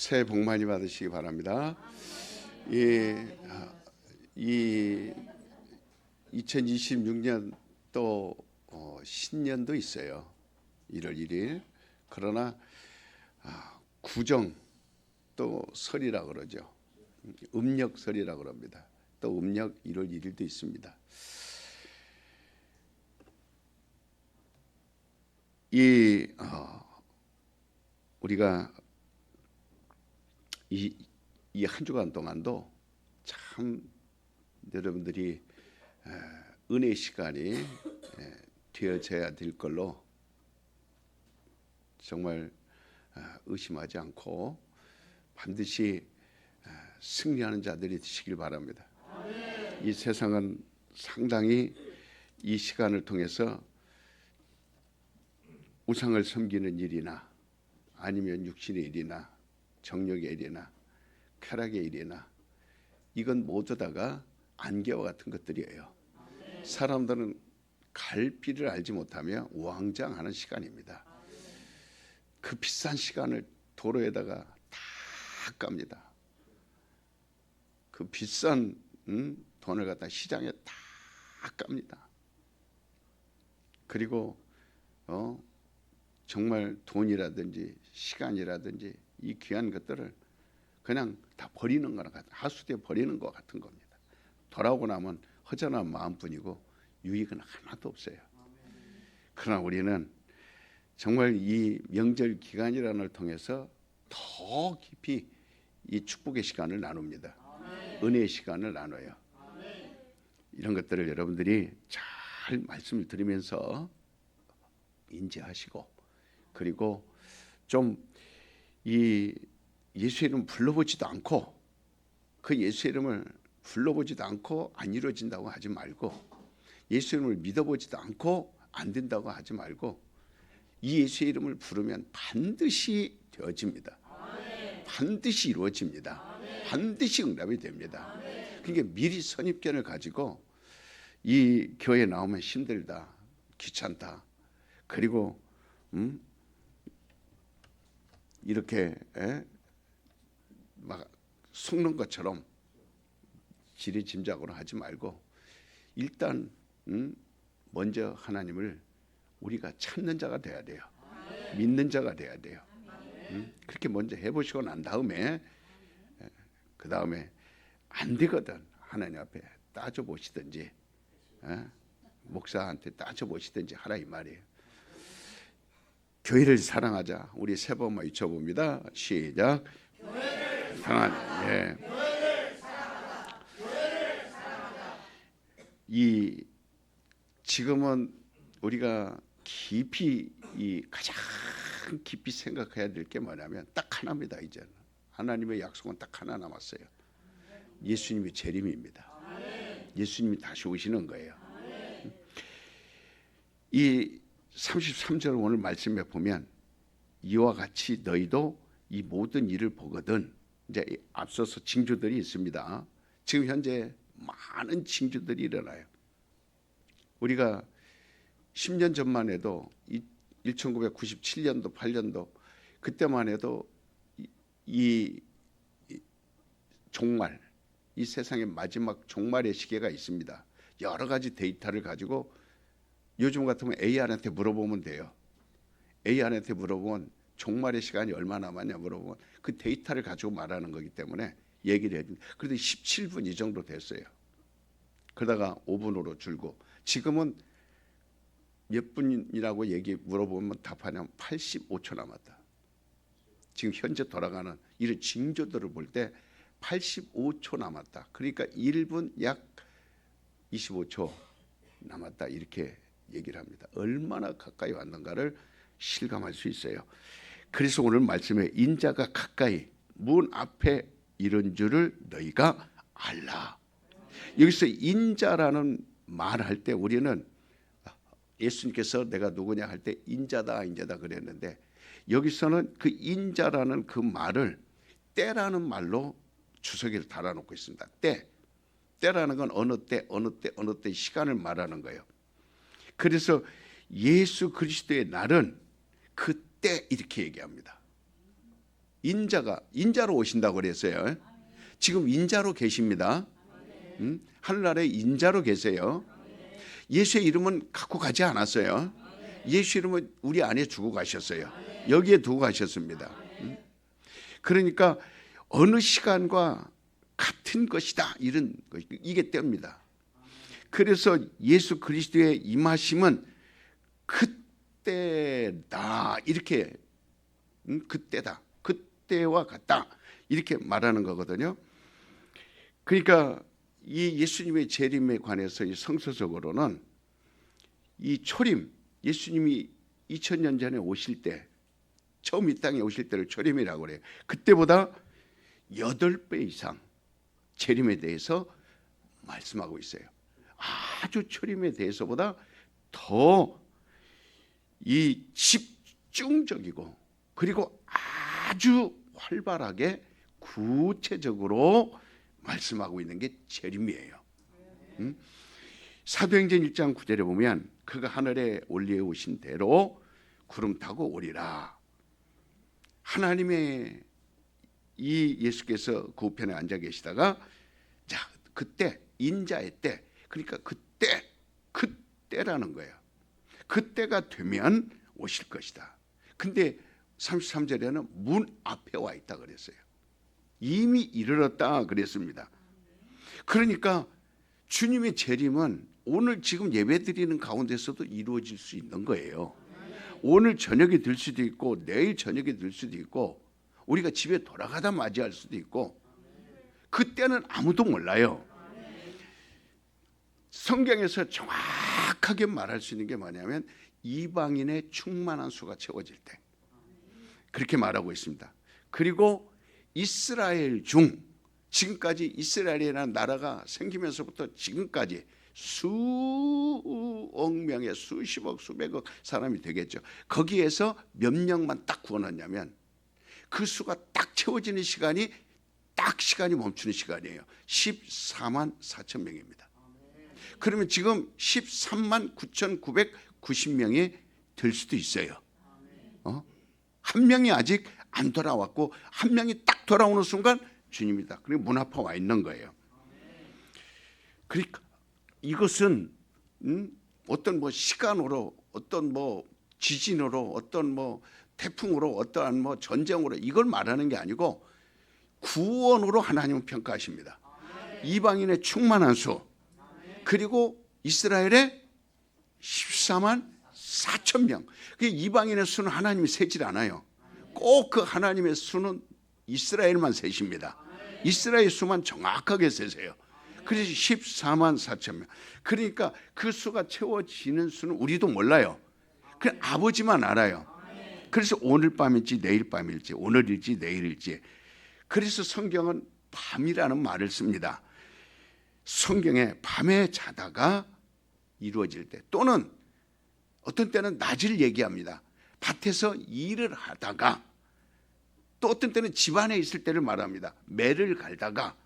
새해 복 많이 받으시기 바랍니다. 이 2026년 또 신년도 있어요. 1월 1일. 그러나 구정 또 설이라 그러죠. 음력설이라 그럽니다. 또 음력 1월 1일도 있습니다. 우리가 이 한 주간 동안도 참 여러분들이 은혜의 시간이 되어져야 될 걸로 정말 의심하지 않고 반드시 승리하는 자들이 되시길 바랍니다. 이 세상은 상당히 이 시간을 통해서 우상을 섬기는 일이나 아니면 육신의 일이나 정욕의 일이나 쾌락의 일이나 이건 모두 다가 안개와 같은 것들이에요. 사람들은 갈 길을 알지 못하며 우왕좌왕하는 시간입니다. 그 비싼 시간을 도로에다가 다 깝니다. 그 비싼 돈을 갖다 시장에 다 깝니다. 그리고 정말 돈이라든지 시간이라든지 이 귀한 것들을 그냥 다 버리는 거나 같은, 하수도에 버리는 것 같은 겁니다. 돌아오고 나면 허전한 마음뿐이고 유익은 하나도 없어요. 그러나 우리는 정말 이 명절 기간이라는 걸 통해서 더 깊이 이 축복의 시간을 나눕니다. 은혜의 시간을 나눠요. 이런 것들을 여러분들이 잘 말씀을 들으면서 인지하시고, 그리고 좀 이 예수 이름 불러보지도 않고, 그 예수 이름을 불러보지도 않고 안 이루어진다고 하지 말고, 예수 이름을 믿어보지도 않고 안 된다고 하지 말고, 이 예수 이름을 부르면 반드시 되어집니다. 반드시 이루어집니다. 반드시 응답이 됩니다. 그러니까 미리 선입견을 가지고 이 교회 나오면 힘들다, 귀찮다, 그리고 이렇게 막 속는 것처럼 지리짐작으로 하지 말고 일단 먼저 하나님을 우리가 찾는 자가 돼야 돼요. 믿는 자가 돼야 돼요. 그렇게 먼저 해보시고 난 다음에 그 다음에 안 되거든 하나님 앞에 따져보시든지 목사한테 따져보시든지 하라 이 말이에요. 교회를 사랑하자. 우리 세 번만 외쳐봅니다. 시작. 교회를 사랑하자. 예. 교회를 사랑하자. 교회를 사랑하자. 지금은 우리가 깊이 가장 깊이 생각해야 될 게 뭐냐면 딱 하나입니다. 이제는 하나님의 약속은 딱 하나 남았어요. 예수님의 재림입니다. 예수님이 다시 오시는 거예요. 이 33절 오늘 말씀에 보면 이와 같이 너희도 이 모든 일을 보거든. 이제 앞서서 징조들이 있습니다. 지금 현재 많은 징조들이 일어나요. 우리가 10년 전만 해도 1997년도 8년도 그때만 해도 이 종말, 이 세상의 마지막 종말의 시계가 있습니다. 여러 가지 데이터를 가지고 요즘 같으면 AI한테 물어보면 돼요. AI한테 물어보면 종말의 시간이 얼마 남았냐 물어보면 그 데이터를 가지고 말하는 거기 때문에 얘기를 해줍니다. 그래도 17분 이 정도 됐어요. 그러다가 5분으로 줄고 지금은 몇 분이라고 물어보면 답하냐면 85초 남았다. 지금 현재 돌아가는 이런 징조들을 볼 때 85초 남았다. 그러니까 1분 약 25초 남았다. 이렇게 얘기를 합니다. 얼마나 가까이 왔는가를 실감할 수 있어요. 그래서 오늘 말씀에 인자가 가까이 문 앞에 이른 줄을 너희가 알라. 여기서 인자라는 말할 때 우리는 예수님께서 내가 누구냐 할 때 인자다 그랬는데 여기서는 그 인자라는 그 말을 때라는 말로 주석이를 달아놓고 있습니다. 때라는 건 어느 때 시간을 말하는 거예요. 그래서 예수 그리스도의 날은 그때 이렇게 얘기합니다. 인자로 오신다고 그랬어요. 지금 인자로 계십니다. 하늘나라에 인자로 계세요. 예수의 이름은 갖고 가지 않았어요. 예수 이름은 우리 안에 주고 가셨어요. 여기에 두고 가셨습니다. 그러니까 어느 시간과 같은 것이다, 이런 것, 이게 때입니다. 그래서 예수 그리스도의 임하심은 그때다, 이렇게, 그때다, 그때와 같다, 이렇게 말하는 거거든요. 그러니까 이 예수님의 재림에 관해서 이 성서적으로는 이 초림, 예수님이 2000년 전에 오실 때, 처음 이 땅에 오실 때를 초림이라고 그래요. 그때보다 8배 이상 재림에 대해서 말씀하고 있어요. 아주 초림에 대해서보다 더 이 집중적이고, 그리고 아주 활발하게 구체적으로 말씀하고 있는 게 재림이에요. 사도행전 1장 9절에 보면 그가 하늘에 올려 오신 대로 구름 타고 오리라. 하나님의 이 예수께서 그 우편에 앉아 계시다가, 자, 그때 인자의 때, 그러니까 그때라는 거예요. 그때가 되면 오실 것이다. 근데 33절에는 문 앞에 와 있다 그랬어요. 이미 이르렀다 그랬습니다. 그러니까 주님의 재림은 오늘 지금 예배드리는 가운데서도 이루어질 수 있는 거예요. 오늘 저녁에 될 수도 있고, 내일 저녁에 될 수도 있고, 우리가 집에 돌아가다 맞이할 수도 있고, 그때는 아무도 몰라요. 성경에서 정확하게 말할 수 있는 게 뭐냐면 이방인의 충만한 수가 채워질 때, 그렇게 말하고 있습니다. 그리고 이스라엘 중, 지금까지 이스라엘이라는 나라가 생기면서부터 지금까지 수억 명의 수십억 수백억 사람이 되겠죠. 거기에서 몇 명만 딱 구원하냐면 그 수가 딱 채워지는 시간이 딱 시간이 멈추는 시간이에요. 14만 4천 명입니다. 그러면 지금 13만 9,990명이 될 수도 있어요. 한 명이 아직 안 돌아왔고 한 명이 딱 돌아오는 순간 주님이다. 그리고 문 앞에 와 있는 거예요. 그러니까 이것은 어떤 뭐 시간으로, 어떤 뭐 지진으로, 어떤 뭐 태풍으로, 어떠한 뭐 전쟁으로 이걸 말하는 게 아니고 구원으로 하나님은 평가하십니다. 이방인의 충만한 수, 그리고 이스라엘의 14만 4천 명. 그 이방인의 수는 하나님이 세질 않아요. 꼭 그 하나님의 수는 이스라엘만 세십니다. 이스라엘 수만 정확하게 세세요. 그래서 14만 4천 명. 그러니까 그 수가 채워지는 수는 우리도 몰라요. 그냥 아버지만 알아요. 그래서 오늘 밤일지 내일 밤일지, 오늘일지 내일일지. 그래서 성경은 밤이라는 말을 씁니다. 성경에 밤에 자다가 이루어질 때, 또는 어떤 때는 낮을 얘기합니다. 밭에서 일을 하다가, 또 어떤 때는 집안에 있을 때를 말합니다. 매를 갈다가,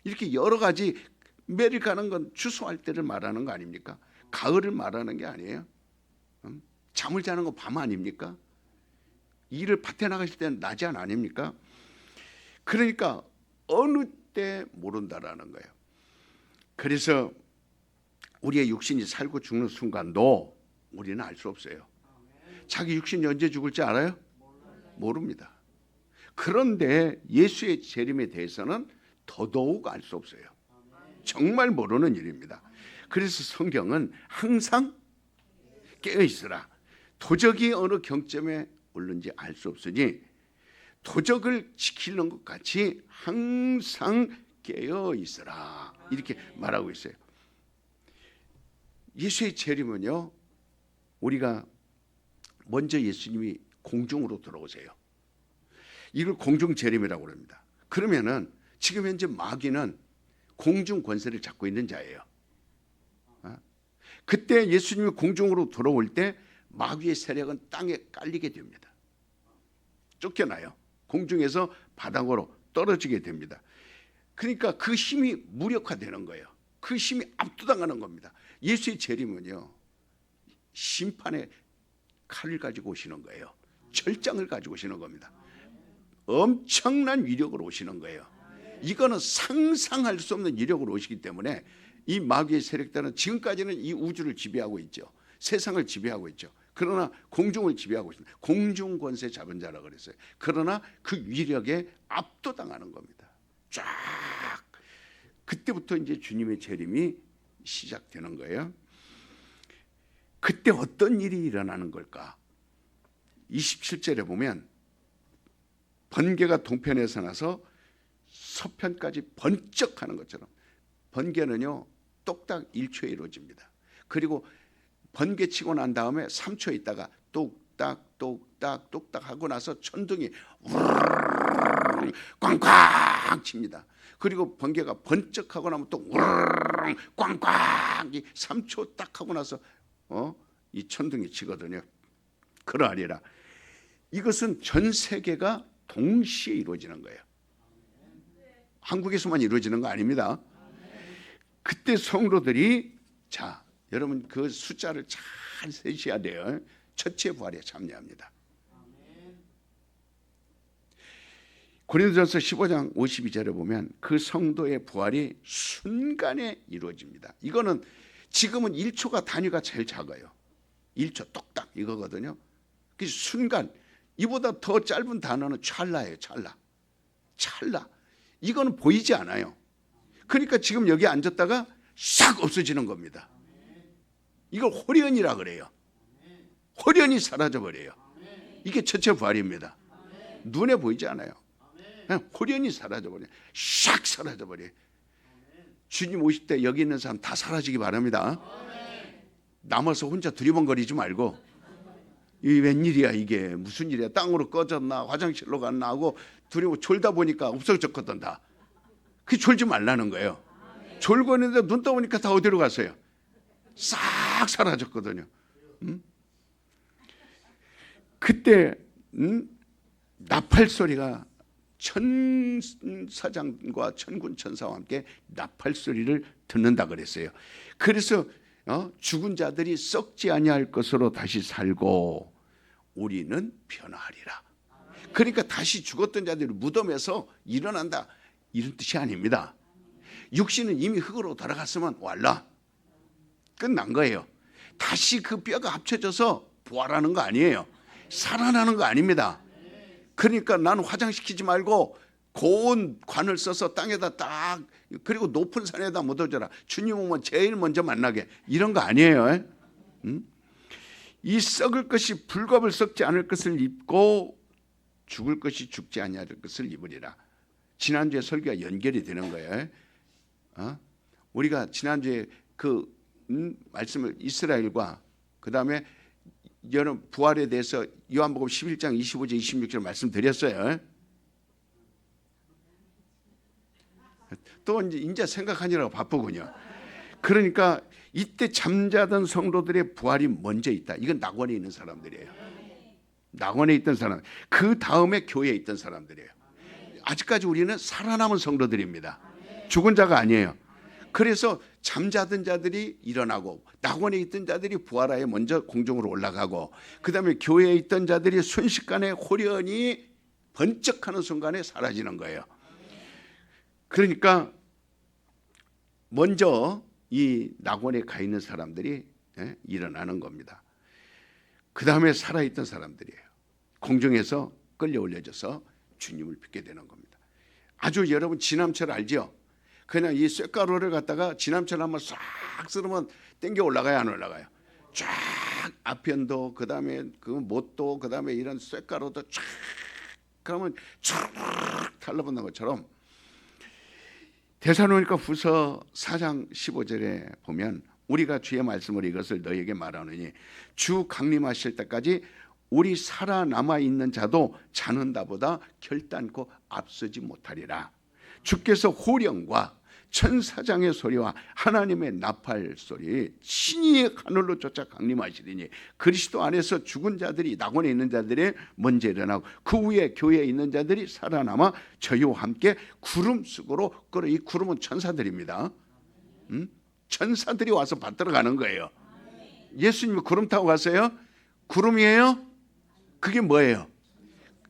이렇게 여러 가지, 매를 가는 건 추수할 때를 말하는 거 아닙니까? 가을을 말하는 게 아니에요. 잠을 자는 건 밤 아닙니까? 일을 밭에 나가실 때는 낮이 아닙니까? 그러니까 어느 때 모른다라는 거예요. 그래서 우리의 육신이 살고 죽는 순간도 우리는 알 수 없어요. 자기 육신이 언제 죽을지 알아요? 모릅니다. 그런데 예수의 재림에 대해서는 더더욱 알 수 없어요. 정말 모르는 일입니다. 그래서 성경은 항상 깨어 있으라. 도적이 어느 경점에 오른지 알 수 없으니 도적을 지키는 것 같이 항상 깨어 있으라, 이렇게 말하고 있어요. 예수의 재림은요, 우리가 먼저 예수님이 공중으로 들어오세요. 이걸 공중 재림이라고 합니다. 그러면은 지금 현재 마귀는 공중 권세를 잡고 있는 자예요. 그때 예수님이 공중으로 들어올 때 마귀의 세력은 땅에 깔리게 됩니다. 쫓겨나요. 공중에서 바닥으로 떨어지게 됩니다. 그러니까 그 힘이 무력화되는 거예요. 그 힘이 압도당하는 겁니다. 예수의 재림은요, 심판의 칼을 가지고 오시는 거예요. 절장을 가지고 오시는 겁니다. 엄청난 위력으로 오시는 거예요. 이거는 상상할 수 없는 위력으로 오시기 때문에 이 마귀의 세력들은 지금까지는 이 우주를 지배하고 있죠. 세상을 지배하고 있죠. 그러나 공중을 지배하고 있습니다. 공중 권세 잡은 자라 그랬어요. 그러나 그 위력에 압도당하는 겁니다. 쫙 그때부터 이제 주님의 재림이 시작되는 거예요. 그때 어떤 일이 일어나는 걸까? 27절에 보면 번개가 동편에서 나서 서편까지 번쩍하는 것처럼, 번개는요 똑딱 1초에 이루어집니다. 그리고 번개 치고 난 다음에 3초 있다가 똑딱 똑딱 똑딱 하고 나서 천둥이 우르르 꽝꽝 칩니다. 그리고 번개가 번쩍하고 나면 또 우르르 꽝꽝, 이 3초 딱 하고 나서 이 천둥이 치거든요. 그러하리라. 이것은 전 세계가 동시에 이루어지는 거예요. 한국에서만 이루어지는 거 아닙니다. 그때 성도들이, 자 여러분 그 숫자를 잘 세셔야 돼요. 첫째 부활에 참여합니다. 고린도전서 15장 52절에 보면 그 성도의 부활이 순간에 이루어집니다. 이거는 지금은 1초가 단위가 제일 작아요. 1초 똑딱 이거거든요. 그 순간, 이보다 더 짧은 단어는 찰나예요. 찰나. 이거는 보이지 않아요. 그러니까 지금 여기 앉았다가 싹 없어지는 겁니다. 이걸 호련이라 그래요. 호련이 사라져버려요. 이게 첫째 부활입니다. 눈에 보이지 않아요. 그냥 호련이 사라져버려요. 싹 사라져버려요. 주님 오실 때 여기 있는 사람 다 사라지기 바랍니다. 남아서 혼자 두리번거리지 말고, 이 웬일이야, 이게 무슨 일이야, 땅으로 꺼졌나 화장실로 갔나 하고 졸다 보니까 없어졌거든. 다 그 졸지 말라는 거예요. 졸고 있는데 눈 떠보니까 다 어디로 갔어요? 싹 사라졌거든요. 그때 나팔 소리가, 천사장과 천군 천사와 함께 나팔 소리를 듣는다 그랬어요. 그래서 죽은 자들이 썩지 아니할 것으로 다시 살고 우리는 변화하리라. 그러니까 다시 죽었던 자들이 무덤에서 일어난다, 이런 뜻이 아닙니다. 육신은 이미 흙으로 돌아갔으면 왈라 끝난 거예요. 다시 그 뼈가 합쳐져서 부활하는 거 아니에요. 살아나는 거 아닙니다. 그러니까 나는 화장시키지 말고 고운 관을 써서 땅에다 딱, 그리고 높은 산에다 묻어줘라, 주님 오면 제일 먼저 만나게, 이런 거 아니에요. 이 썩을 것이 불겁을 썩지 않을 것을 입고 죽을 것이 죽지 아니할 것을 입으리라. 지난주에 설교가 연결이 되는 거예요. 우리가 지난주에 그 말씀을 이스라엘과 그 다음에 여러분 부활에 대해서 요한복음 11장 25절 26절 말씀드렸어요. 또 이제 생각하느라고 바쁘군요. 그러니까 이때 잠자던 성도들의 부활이 먼저 있다. 이건 낙원에 있는 사람들이에요. 낙원에 있던 사람, 그 다음에 교회에 있던 사람들이에요. 아직까지 우리는 살아남은 성도들입니다. 죽은 자가 아니에요. 그래서 잠자던 자들이 일어나고 낙원에 있던 자들이 부활하여 먼저 공중으로 올라가고, 그 다음에 교회에 있던 자들이 순식간에 호련히 번쩍하는 순간에 사라지는 거예요. 그러니까 먼저 이 낙원에 가 있는 사람들이 일어나는 겁니다. 그 다음에 살아있던 사람들이에요. 공중에서 끌려 올려져서 주님을 뵙게 되는 겁니다. 아주 여러분 지남철 알죠? 그냥 이 쇳가루를 갖다가 지남철 한번 싹 쓸으면 땡겨 올라가요, 안 올라가요? 쫙 아편도, 그 다음에 그 못도, 그 다음에 이런 쇳가루도 쫙, 그러면 쫙 달라붙는 것처럼, 데살로니가 후서 4장 15절에 보면 우리가 주의 말씀을 이것을 너희에게 말하느니 주 강림하실 때까지 우리 살아남아 있는 자도 자는 자보다 결단코 앞서지 못하리라. 주께서 호령과 천사장의 소리와 하나님의 나팔 소리 신이 하늘로 쫓아 강림하시리니 그리스도 안에서 죽은 자들이 낙원에 있는 자들이 먼저 일어나고 그 후에 교회에 있는 자들이 살아남아 저희와 함께 구름 속으로 끌어. 이 구름은 천사들입니다. 천사들이 와서 받들어 가는 거예요. 예수님이 구름 타고 가세요? 구름이에요? 그게 뭐예요?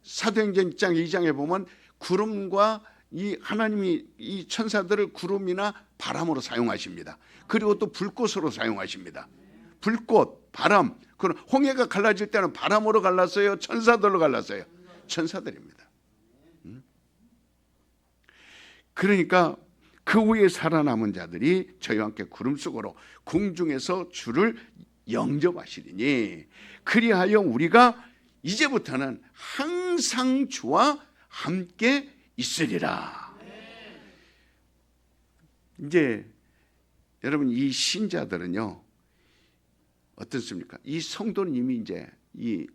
사도행전 1장 2장에 보면 구름과 이 하나님이 이 천사들을 구름이나 바람으로 사용하십니다. 그리고 또 불꽃으로 사용하십니다. 불꽃, 바람. 그럼 홍해가 갈라질 때는 바람으로 갈랐어요? 천사들로 갈랐어요? 천사들입니다. 그러니까 그 후에 살아남은 자들이 저희와 함께 구름 속으로 공중에서 주를 영접하시리니 그리하여 우리가 이제부터는 항상 주와 함께 있으리라. 이제 여러분 이 신자들은요 어떻습니까? 이 성도는 이미 이제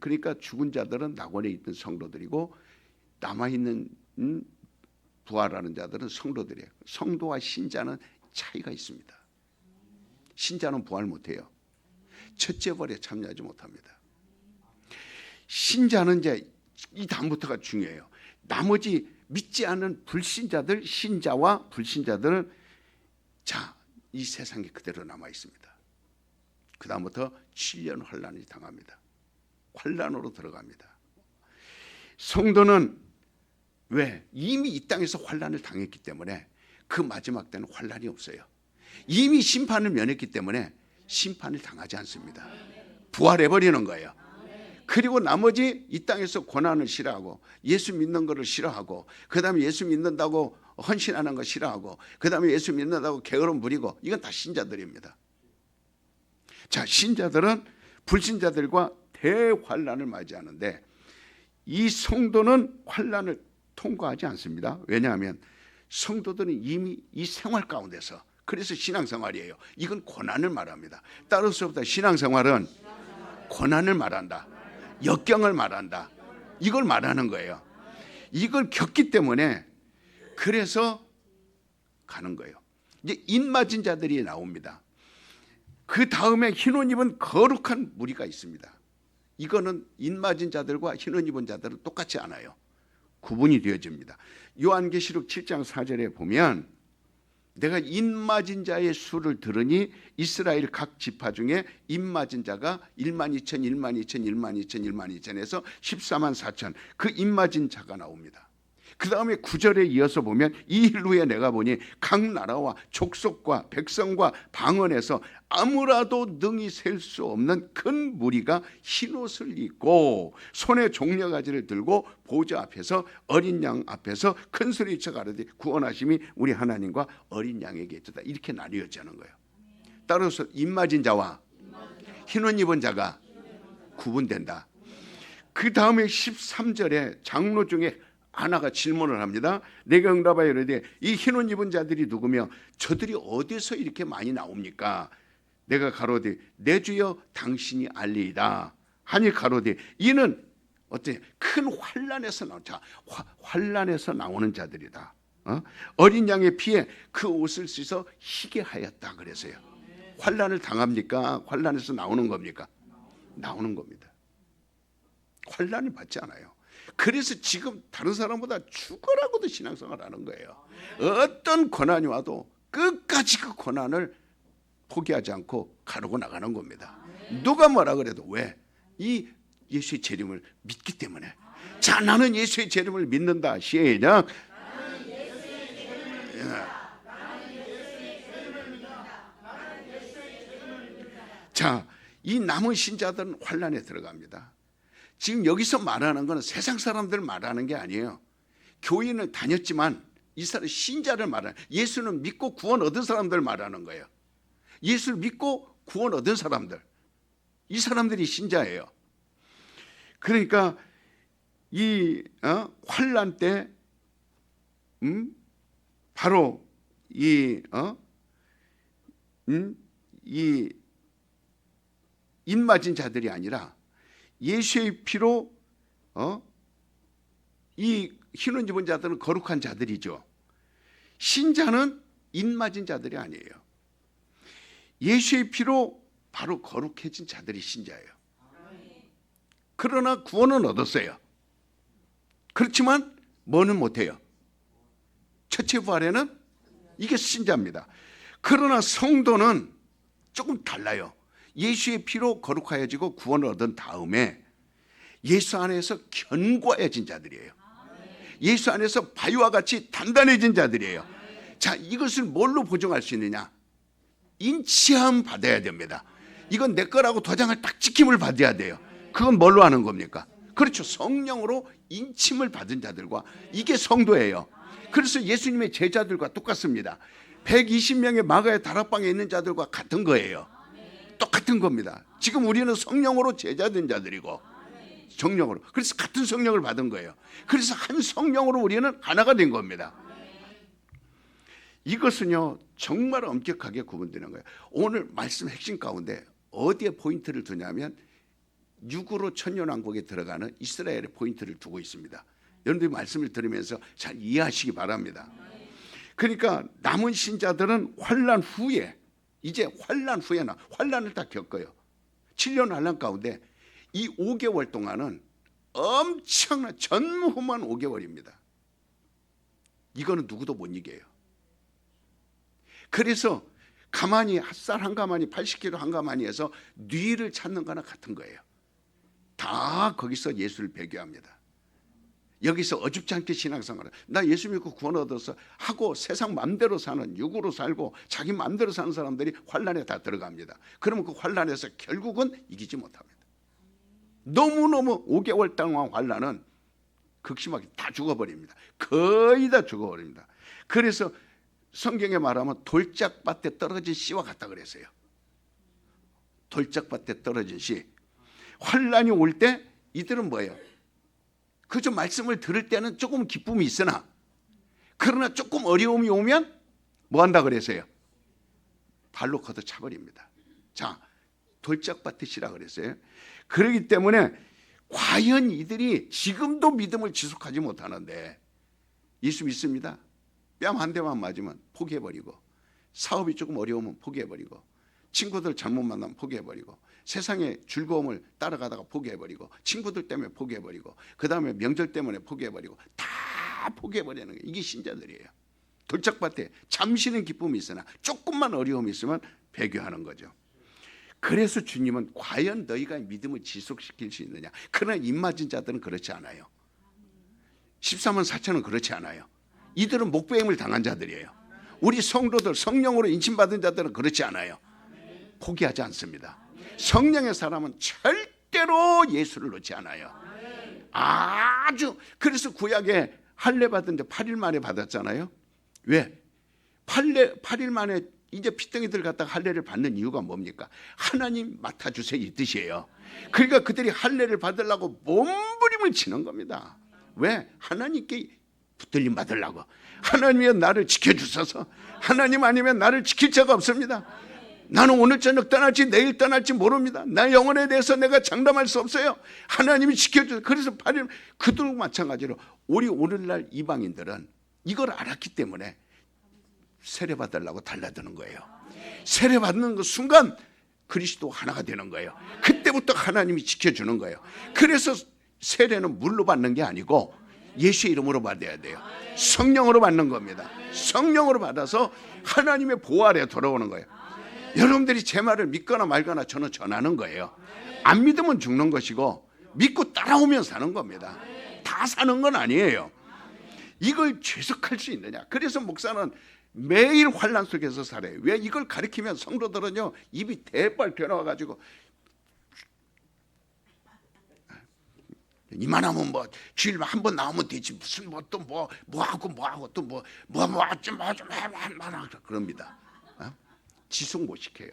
그러니까 죽은 자들은 낙원에 있던 성도들이고 남아 있는 부활하는 자들은 성도들이에요. 성도와 신자는 차이가 있습니다. 신자는 부활 못해요. 첫째 벌에 참여하지 못합니다. 신자는 이제 이 다음부터가 중요해요. 나머지 믿지 않은 불신자들, 신자와 불신자들은 자, 이 세상에 그대로 남아 있습니다. 그 다음부터 7년 환란을 당합니다. 환란으로 들어갑니다. 성도는 왜? 이미 이 땅에서 환란을 당했기 때문에 그 마지막 때는 환란이 없어요. 이미 심판을 면했기 때문에 심판을 당하지 않습니다. 부활해버리는 거예요. 그리고 나머지 이 땅에서 고난을 싫어하고 예수 믿는 것을 싫어하고 그 다음에 예수 믿는다고 헌신하는 거 싫어하고 그 다음에 예수 믿는다고 게으름 부리고 이건 다 신자들입니다. 자, 신자들은 불신자들과 대환란을 맞이하는데 이 성도는 환란을 통과하지 않습니다. 왜냐하면 성도들은 이미 이 생활 가운데서 그래서 신앙생활이에요. 이건 고난을 말합니다. 따로서부터 신앙생활은 고난을 말한다. 역경을 말한다. 이걸 말하는 거예요. 이걸 겪기 때문에 그래서 가는 거예요. 이제 인맞은 자들이 나옵니다. 그 다음에 흰옷 입은 거룩한 무리가 있습니다. 이거는 인맞은 자들과 흰옷 입은 자들은 똑같지 않아요. 구분이 되어집니다. 요한계시록 7장 4절에 보면 내가 인맞은 자의 수를 들으니 이스라엘 각 지파 중에 인맞은 자가 1만 2천, 1만 2천, 1만 2천, 1만 2천에서 14만 4천 그 인맞은 자가 나옵니다. 그 다음에 9절에 이어서 보면 이 일 후에 내가 보니 각 나라와 족속과 백성과 방언에서 아무라도 능히 셀 수 없는 큰 무리가 흰옷을 입고 손에 종려가지를 들고 보좌 앞에서 어린 양 앞에서 큰 소리쳐 가르되 구원하심이 우리 하나님과 어린 양에게 있다. 이렇게 나뉘어지는 거예요. 따라서 인맞은 자와 흰옷 입은 자가 구분된다. 그 다음에 13절에 장로 중에 하나가 질문을 합니다. 내가 응답하여 이르되 이 흰옷 입은 자들이 누구며 저들이 어디서 이렇게 많이 나옵니까? 내가 가로되 내 주여 당신이 알리이다 하니 가로되 이는 어때? 큰 환란에서 나온 자, 환란에서 나오는 자들이다. 어린 양의 피에 그 옷을 씻어 희게 하였다 그래서요. 환란을 당합니까? 환란에서 나오는 겁니까? 나오는 겁니다. 환란을 받지 않아요. 그래서 지금 다른 사람보다 죽어라고도 신앙생활을 하는 거예요. 어떤 고난이 와도 끝까지 그 고난을 포기하지 않고 가르고 나가는 겁니다. 누가 뭐라 그래도 왜? 이 예수의 재림을 믿기 때문에. 자, 나는 예수의 재림을 믿는다. 시작. 자, 이 남은 신자들은 환란에 들어갑니다. 지금 여기서 말하는 건 세상 사람들 말하는 게 아니에요. 교인을 다녔지만 이 사람 신자를 말하는, 예수는 믿고 구원 얻은 사람들 말하는 거예요. 예수를 믿고 구원 얻은 사람들, 이 사람들이 신자예요. 그러니까 이 환란 때 바로 이 인맞은 자들이 아니라 예수의 피로 이 흰옷 입은 자들은 거룩한 자들이죠. 신자는 인맞은 자들이 아니에요. 예수의 피로 바로 거룩해진 자들이 신자예요. 그러나 구원은 얻었어요. 그렇지만 뭐는 못해요. 첫째 부활에는 이게 신자입니다. 그러나 성도는 조금 달라요. 예수의 피로 거룩하여지고 구원을 얻은 다음에 예수 안에서 견고해진 자들이에요. 예수 안에서 바위와 같이 단단해진 자들이에요. 자, 이것을 뭘로 보증할 수 있느냐? 인치함 받아야 됩니다. 이건 내 거라고 도장을 딱 찍힘을 받아야 돼요. 그건 뭘로 하는 겁니까? 그렇죠. 성령으로 인침을 받은 자들과, 이게 성도예요. 그래서 예수님의 제자들과 똑같습니다. 120명의 마가의 다락방에 있는 자들과 같은 거예요. 똑같은 겁니다. 지금 우리는 성령으로 제자된 자들이고, 성령으로, 그래서 같은 성령을 받은 거예요. 그래서 한 성령으로 우리는 하나가 된 겁니다. 이것은요 정말 엄격하게 구분되는 거예요. 오늘 말씀 핵심 가운데 어디에 포인트를 두냐면 육으로 천년왕국에 들어가는 이스라엘의 포인트를 두고 있습니다. 여러분들이 말씀을 들으면서 잘 이해하시기 바랍니다. 그러니까 남은 신자들은 환난 후에, 이제 환난 후에나 환난을 다 겪어요. 7년 환난 가운데 이 5개월 동안은 엄청난 전무후무한 5개월입니다. 이거는 누구도 못 이겨요. 그래서 가만히 핫살 한 가마니 80kg 한 가마니에서 뉘를 찾는 거나 같은 거예요. 다 거기서 예수를 배교합니다. 여기서 어줍지 않게 신앙생활을, 나 예수 믿고 구원 얻어서 하고 세상 맘대로 사는, 육으로 살고 자기 맘대로 사는 사람들이 환난에 다 들어갑니다. 그러면 그 환난에서 결국은 이기지 못합니다. 너무너무 5개월 동안 환난은 극심하게 다 죽어버립니다. 거의 다 죽어버립니다. 그래서 성경에 말하면 돌짝밭에 떨어진 씨와 같다 그랬어요. 돌짝밭에 떨어진 씨. 환난이 올 때 이들은 뭐예요? 그저 말씀을 들을 때는 조금 기쁨이 있으나, 그러나 조금 어려움이 오면 뭐 한다 그랬어요? 발로 걷어 차버립니다. 자, 돌짝밭의 씨라 그랬어요. 그렇기 때문에 과연 이들이 지금도 믿음을 지속하지 못하는데, 예수 믿습니다. 뺨 한 대만 맞으면 포기해버리고, 사업이 조금 어려우면 포기해버리고, 친구들 잘못 만나면 포기해버리고, 세상의 즐거움을 따라가다가 포기해버리고, 친구들 때문에 포기해버리고, 그 다음에 명절 때문에 포기해버리고, 다 포기해버리는 거예요. 이게 신자들이에요. 돌짝밭에 잠시는 기쁨이 있으나 조금만 어려움이 있으면 배교하는 거죠. 그래서 주님은 과연 너희가 믿음을 지속시킬 수 있느냐. 그러나 입맞은 자들은 그렇지 않아요. 14만 4천은 그렇지 않아요. 이들은 목배임을 당한 자들이에요. 우리 성도들, 성령으로 인침받은 자들은 그렇지 않아요. 포기하지 않습니다. 성령의 사람은 절대로 예수를 놓지 않아요. 아주. 그래서 구약에 할례 받은 데 8일 만에 받았잖아요. 왜? 8일 만에 이제 피덩이들 갖다가 할례를 받는 이유가 뭡니까? 하나님 맡아주세요 이 뜻이에요. 그러니까 그들이 할례를 받으려고 몸부림을 치는 겁니다. 왜? 하나님께 붙들림 받으려고. 하나님이 나를 지켜주셔서, 하나님 아니면 나를 지킬 자가 없습니다. 나는 오늘 저녁 떠날지 내일 떠날지 모릅니다. 나 영혼에 대해서 내가 장담할 수 없어요. 하나님이 지켜주세요. 그래서 8일, 그들도 마찬가지로 우리 오늘날 이방인들은 이걸 알았기 때문에 세례받으려고 달라드는 거예요. 세례받는 그 순간 그리스도 하나가 되는 거예요. 그때부터 하나님이 지켜주는 거예요. 그래서 세례는 물로 받는 게 아니고 예수의 이름으로 받아야 돼요. 성령으로 받는 겁니다. 성령으로 받아서 하나님의 보호 아래 돌아오는 거예요. 여러분들이 제 말을 믿거나 말거나 저는 전하는 거예요. 안 믿으면 죽는 것이고 믿고 따라오면 사는 겁니다. 다 사는 건 아니에요. 이걸 죄속할 수 있느냐. 그래서 목사는 매일 환난 속에서 살아요. 왜? 이걸 가리키면 성도들은요 입이 대빨 되나와가지고 이만하면 뭐 주일 한 번 나오면 되지 무슨 뭐 또 뭐 하고 또 뭐 좀 그럽니다. 지속 못 시켜요.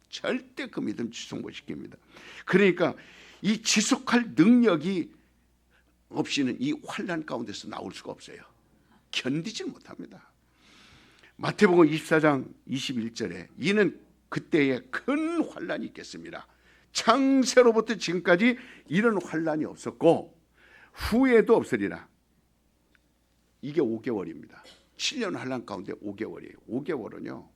절대 그 믿음 지속 못 시킵니다. 그러니까 이 지속할 능력이 없이는 이 환난 가운데서 나올 수가 없어요. 견디질 못합니다. 마태복음 24장 21절에 이는 그때에 큰 환난이 있겠습니다. 창세로부터 지금까지 이런 환난이 없었고 후에도 없으리라. 이게 5개월입니다. 7년 환난 가운데 5개월이에요. 5개월은요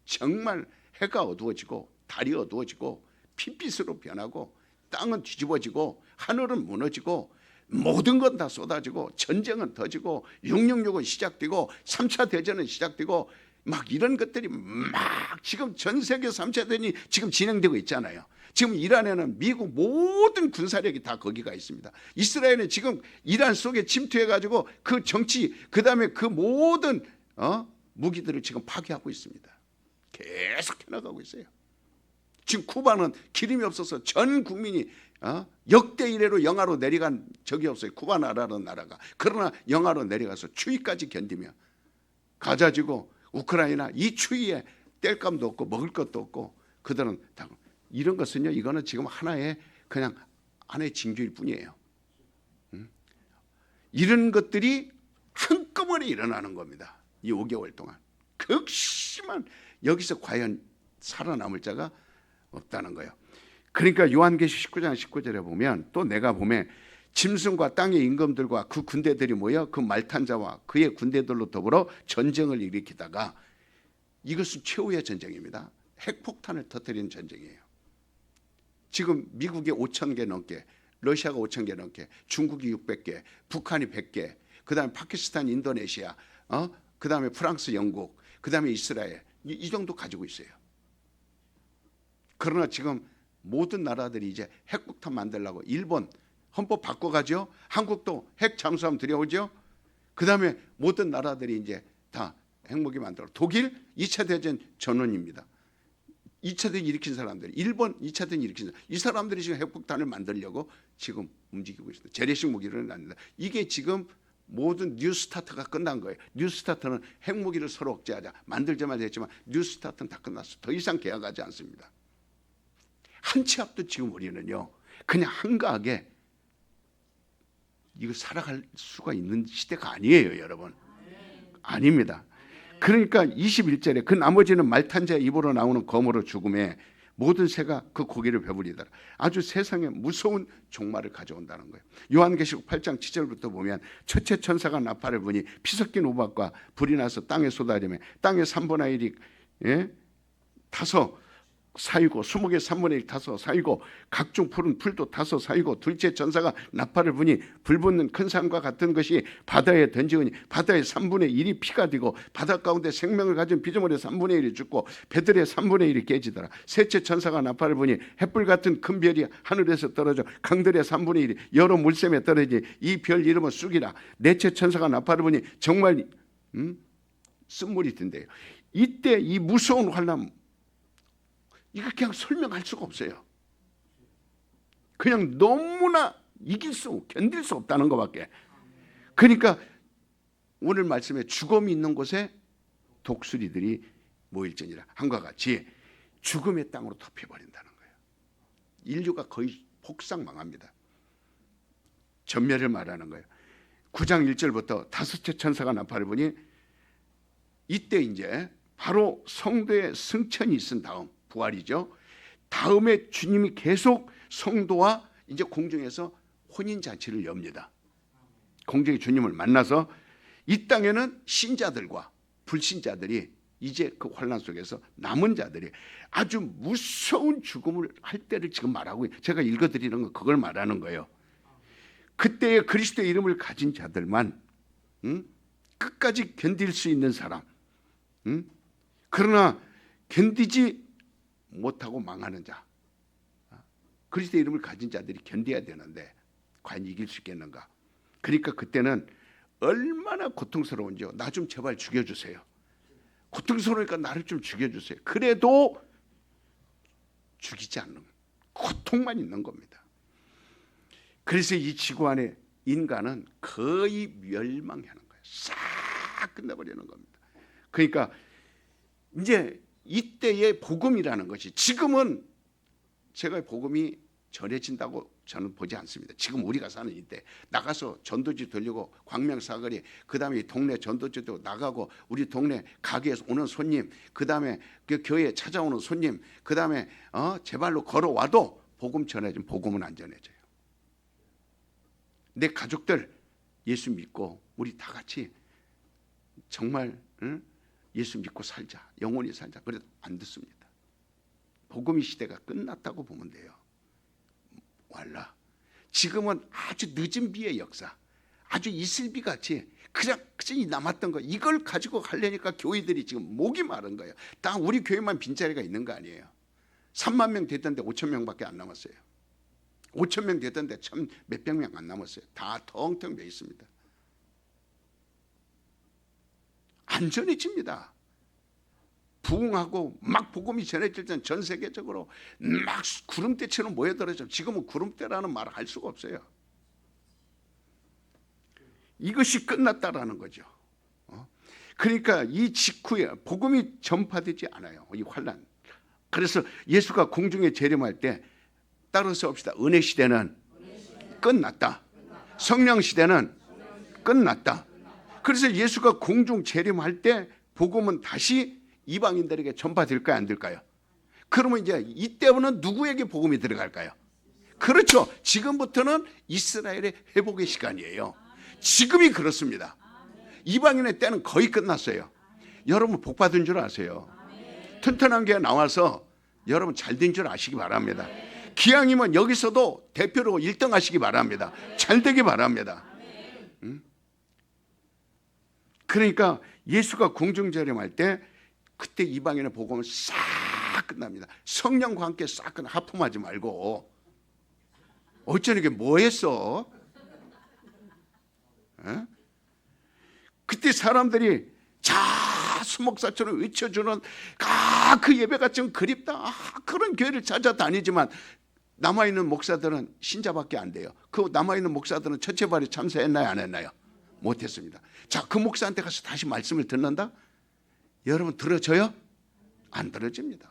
정말 해가 어두워지고 달이 어두워지고 핏빛으로 변하고 땅은 뒤집어지고 하늘은 무너지고 모든 건 다 쏟아지고 전쟁은 터지고 666은 시작되고 3차 대전은 시작되고 막 이런 것들이 막 지금 전 세계 3차 대전이 지금 진행되고 있잖아요. 지금 이란에는 미국 모든 군사력이 다 거기가 있습니다. 이스라엘은 지금 이란 속에 침투해가지고 그 정치, 그 다음에 그 모든 무기들을 지금 파괴하고 있습니다. 계속 해나가고 있어요. 지금 쿠바는 기름이 없어서 전 국민이 역대 이래로 영하로 내려간 적이 없어요. 쿠바 나라는 나라가. 그러나 영하로 내려가서 추위까지 견디며 가자지고 우크라이나 이 추위에 뗄감도 없고 먹을 것도 없고 그들은 다 이런 것은요. 이거는 지금 하나의 그냥 하나의 징조일 뿐이에요. 이런 것들이 한꺼번에 일어나는 겁니다. 이 5개월 동안 극심한 여기서 과연 살아남을 자가 없다는 거예요. 그러니까 요한계시 19장 19절에 보면 또 내가 보면 짐승과 땅의 임금들과 그 군대들이 모여 그 말탄 자와 그의 군대들로 더불어 전쟁을 일으키다가 이것은 최후의 전쟁입니다. 핵폭탄을 터뜨리는 전쟁이에요. 지금 미국이 5,000개 넘게, 러시아가 5,000개 넘게, 중국이 600개, 북한이 100개, 그 다음에 파키스탄, 인도네시아, 그 다음에 프랑스, 영국, 그 다음에 이스라엘 이 정도 가지고 있어요. 그러나 지금 모든 나라들이 이제 핵폭탄 만들려고 일본 헌법 바꿔가죠. 한국도 핵 잠수함 들여오죠. 그 다음에 모든 나라들이 이제 다 핵무기 만들어. 독일 2차 대전 전원입니다. 2차 대전 일으킨 사람들, 일본 2차 대전 일으킨 사람들, 이 사람들이 지금 핵폭탄을 만들려고 지금 움직이고 있습니다. 재래식 무기를 납니다. 이게 지금 모든 뉴스타트가 끝난 거예요. 뉴스타트는 핵무기를 서로 억제하자. 만들자마자 했지만 뉴스타트는 다 끝났어요. 더 이상 계약하지 않습니다. 한 치 앞도 지금 우리는요. 그냥 한가하게 이거 살아갈 수가 있는 시대가 아니에요. 여러분. 아닙니다. 그러니까 21절에 그 나머지는 말탄 자의 입으로 나오는 검으로 죽음에 모든 새가 그 고기를 배부리더라. 아주 세상에 무서운 종말을 가져온다는 거예요. 요한계시록 8장 7절부터 보면 첫째 천사가 나팔을 부니 피 섞인 우박과 불이 나서 땅에 쏟아지며 땅의 3분의 1이 타서 사이고 20개 3분의 1 타서 사이고 각종 푸른 풀도 타서 사이고 둘째 전사가 나팔을 부니 불 붙는 큰 산과 같은 것이 바다에 던지으니 바다의 3분의 1이 피가 되고 바다 가운데 생명을 가진 피조물의 3분의 1이 죽고 배들의 3분의 1이 깨지더라. 셋째 천사가 나팔을 부니 햇불 같은 큰 별이 하늘에서 떨어져 강들의 3분의 1이 여러 물샘에 떨어지니 이 별 이름은 쑥이라. 넷째 천사가 나팔을 부니 정말 쓴물이 든대요. 이때 이 무서운 환난 이거 그냥 설명할 수가 없어요. 그냥 너무나 견딜 수 없다는 것밖에. 그러니까 오늘 말씀에 죽음이 있는 곳에 독수리들이 모일지니라 한과 같이 죽음의 땅으로 덮여버린다는 거예요. 인류가 거의 폭삭 망합니다. 전멸을 말하는 거예요. 9장 1절부터 다섯째 천사가 나팔을 부니 이때 이제 바로 성도의 승천이 있은 다음 부활이죠. 다음에 주님이 계속 성도와 이제 공중에서 혼인잔치를 엽니다. 공중에 주님을 만나서 이 땅에는 신자들과 불신자들이 이제 그 환난 속에서 남은 자들이 아주 무서운 죽음을 할 때를 지금 말하고 제가 읽어드리는 건 그걸 말하는 거예요. 그때의 그리스도의 이름을 가진 자들만 끝까지 견딜 수 있는 사람, 그러나 견디지 못하고 망하는 자, 그리스도의 이름을 가진 자들이 견뎌야 되는데 과연 이길 수 있겠는가? 그러니까 그때는 얼마나 고통스러운지요. 나 좀 제발 죽여주세요. 고통스러우니까 나를 좀 죽여주세요. 그래도 죽이지 않는 고통만 있는 겁니다. 그래서 이 지구 안에 인간은 거의 멸망하는 거예요. 싹 끝내버리는 겁니다. 그러니까 이제 이때의 복음이라는 것이 지금은 제가 복음이 전해진다고 저는 보지 않습니다. 지금 우리가 사는 이때 나가서 전도지 돌리고 광명사거리 그다음에 동네 전도지도 나가고 우리 동네 가게에서 오는 손님 그다음에 그 교회에 찾아오는 손님 그다음에 제 발로 걸어와도 복음 전해지면 복음은 안 전해져요. 내 가족들 예수 믿고 우리 다 같이 정말 예수 믿고 살자. 영원히 살자. 그래도 안 듣습니다. 복음의 시대가 끝났다고 보면 돼요. 왈라. 지금은 아주 늦은 비의 역사, 아주 이슬비같이 그냥 남았던 거, 이걸 가지고 가려니까 교회들이 지금 목이 마른 거예요. 다 우리 교회만 빈자리가 있는 거 아니에요. 3만 명 됐던데 5천 명밖에 안 남았어요. 5천 명 됐던데 참 몇백 명 안 남았어요. 다 텅텅 매 있습니다. 안전해집니다. 부흥하고 막 복음이 전해질 때는 전 세계적으로 막 구름대처럼 모여들어져. 지금은 구름대라는 말을 할 수가 없어요. 이것이 끝났다라는 거죠. 그러니까 이 직후에 복음이 전파되지 않아요. 이 환난. 그래서 예수가 공중에 재림할 때 따라서 봅시다. 은혜 시대는 끝났다. 성령 시대는 끝났다. 그래서 예수가 공중 재림할 때 복음은 다시 이방인들에게 전파될까요, 안 될까요? 그러면 이제 이때부터는 누구에게 복음이 들어갈까요? 그렇죠. 지금부터는 이스라엘의 회복의 시간이에요. 지금이 그렇습니다. 이방인의 때는 거의 끝났어요. 여러분 복 받은 줄 아세요. 튼튼한 게 나와서 여러분 잘 된 줄 아시기 바랍니다. 기왕이면 여기서도 대표로 1등 하시기 바랍니다. 잘 되기 바랍니다. 그러니까 예수가 공중재림할 때 그때 이방인의 복음은 싹 끝납니다. 성령과 함께 싹 끝나. 하품하지 말고. 어쩌니까 뭐 했어? 그때 사람들이 수목사처럼 외쳐주는 그 예배가 좀 그립다. 그런 교회를 찾아다니지만 남아있는 목사들은 신자밖에 안 돼요. 그 남아있는 목사들은 첫째발에 참석했나요, 안 했나요? 못했습니다. 자, 그 목사한테 가서 다시 말씀을 듣는다? 여러분 들어져요? 안 들어집니다.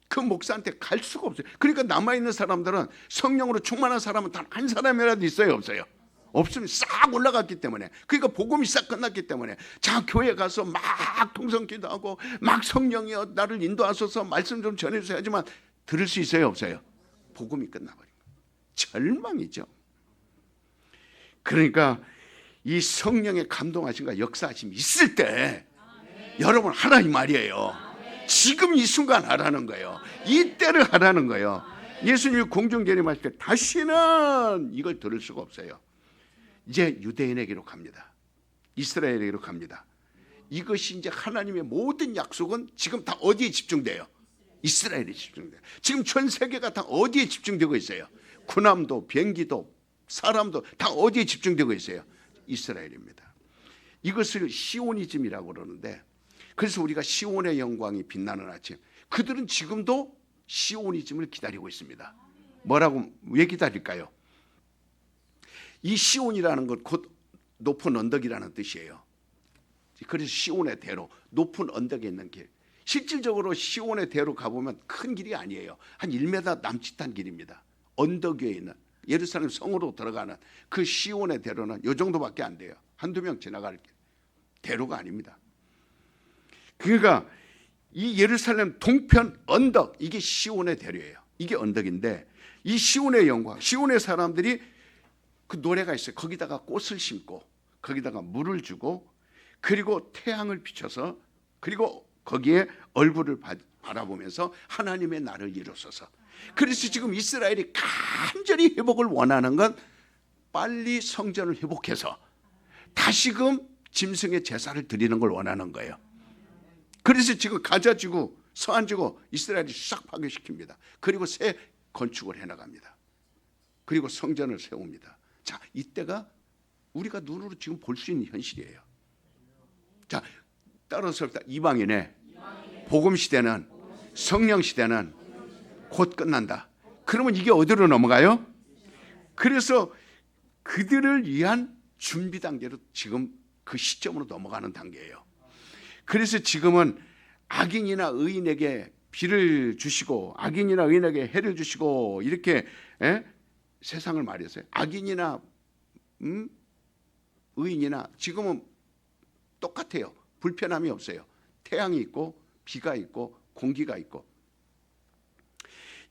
그 목사한테 갈 수가 없어요. 그러니까 남아있는 사람들은 성령으로 충만한 사람은 단 한 사람이라도 있어요, 없어요? 없으면 싹 올라갔기 때문에. 그러니까 복음이 싹 끝났기 때문에. 자, 교회 가서 막 통성기도하고 막 성령이여 나를 인도하소서 말씀 좀 전해주세요 하지만 들을 수 있어요, 없어요? 복음이 끝나버린 거예요. 절망이죠. 그러니까 이 성령의 감동하심과 역사하심이 있을 때 여러분 하라 이 말이에요. 지금 이 순간 하라는 거예요. 이때를 하라는 거예요. 예수님이 공중재림하실 때 다시는 이걸 들을 수가 없어요. 이제 유대인에게로 갑니다. 이스라엘에게로 갑니다. 이것이 이제 하나님의 모든 약속은 지금 다 어디에 집중돼요? 이스라엘에 집중돼요. 지금 전 세계가 다 어디에 집중되고 있어요? 군함도 비행기도 사람도 다 어디에 집중되고 있어요? 이스라엘입니다. 이것을 시오니즘이라고 그러는데, 그래서 우리가 시온의 영광이 빛나는 아침, 그들은 지금도 시오니즘을 기다리고 있습니다. 뭐라고, 왜 기다릴까요? 이 시온이라는 것 곧 높은 언덕이라는 뜻이에요. 그래서 시온의 대로, 높은 언덕에 있는 길. 실질적으로 시온의 대로 가보면 큰 길이 아니에요. 한 1m 남짓한 길입니다. 언덕 위에 있는 예루살렘 성으로 들어가는 그 시온의 대로는 이 정도밖에 안 돼요. 한두 명 지나갈 길. 대로가 아닙니다. 그러니까 이 예루살렘 동편 언덕, 이게 시온의 대로예요. 이게 언덕인데 이 시온의 영광, 시온의 사람들이 그 노래가 있어요. 거기다가 꽃을 심고 거기다가 물을 주고 그리고 태양을 비춰서 그리고 거기에 얼굴을 바라보면서 하나님의 나를 이루소서. 그래서 지금 이스라엘이 간절히 회복을 원하는 건 빨리 성전을 회복해서 다시금 짐승의 제사를 드리는 걸 원하는 거예요. 그래서 지금 가자지구 서안지구 이스라엘이 싹 파괴시킵니다. 그리고 새 건축을 해나갑니다. 그리고 성전을 세웁니다. 자, 이때가 우리가 눈으로 지금 볼 수 있는 현실이에요. 자, 따라서 이방인의 복음 시대는, 성령 시대는 곧 끝난다. 그러면 이게 어디로 넘어가요? 그래서 그들을 위한 준비 단계로 지금 그 시점으로 넘어가는 단계예요. 그래서 지금은 악인이나 의인에게 비를 주시고 악인이나 의인에게 해를 주시고 이렇게 세상을 말했어요. 악인이나 의인이나 지금은 똑같아요. 불편함이 없어요. 태양이 있고 비가 있고 공기가 있고.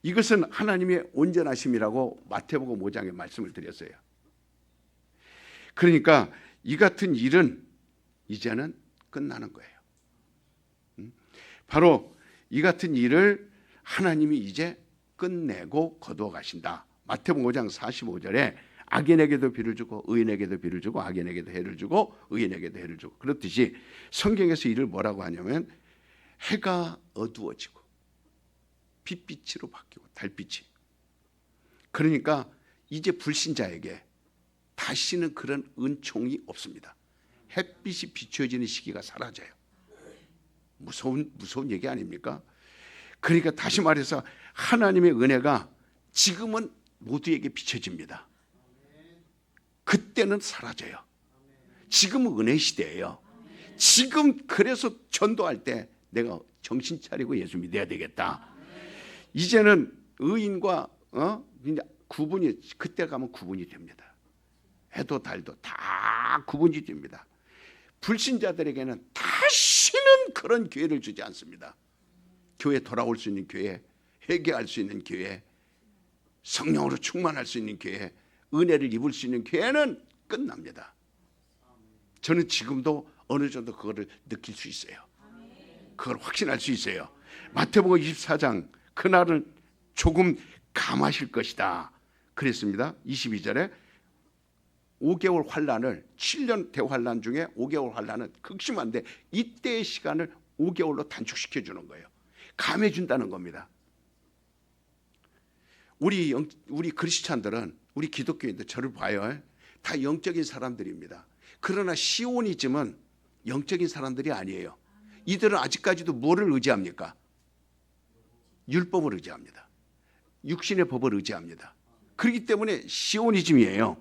이것은 하나님의 온전하심이라고 마태복음 5장에 말씀을 드렸어요. 그러니까 이 같은 일은 이제는 끝나는 거예요. 바로 이 같은 일을 하나님이 이제 끝내고 거두어 가신다. 마태복음 5장 45절에 악인에게도 비를 주고 의인에게도 비를 주고 악인에게도 해를 주고 의인에게도 해를 주고, 그렇듯이 성경에서 이를 뭐라고 하냐면 해가 어두워지고 빛빛으로 바뀌고 달빛이. 그러니까 이제 불신자에게 다시는 그런 은총이 없습니다. 햇빛이 비춰지는 시기가 사라져요. 무서운 얘기 아닙니까? 그러니까 다시 말해서 하나님의 은혜가 지금은 모두에게 비춰집니다. 그때는 사라져요. 지금은 은혜 시대예요. 지금 그래서 전도할 때 내가 정신 차리고 예수 믿어야 되겠다. 이제는 의인과 이제 구분이, 그때 가면 구분이 됩니다. 해도 달도 다 구분이 됩니다. 불신자들에게는 다시는 그런 기회를 주지 않습니다. 교회 돌아올 수 있는 기회, 회개할 수 있는 기회, 성령으로 충만할 수 있는 기회, 은혜를 입을 수 있는 기회는 끝납니다. 저는 지금도 어느 정도 그거를 느낄 수 있어요. 그걸 확신할 수 있어요. 마태복음 24장, 그날은 조금 감하실 것이다 그랬습니다. 22절에 5개월 환란을, 7년 대환란 중에 5개월 환란은 극심한데 이때의 시간을 5개월로 단축시켜 주는 거예요. 감해 준다는 겁니다. 우리 크리스찬들은, 우리 기독교인들 저를 봐요. 다 영적인 사람들입니다. 그러나 시오니즘은 영적인 사람들이 아니에요. 이들은 아직까지도 뭐를 의지합니까? 율법을 의지합니다. 육신의 법을 의지합니다. 그렇기 때문에 시오니즘이에요.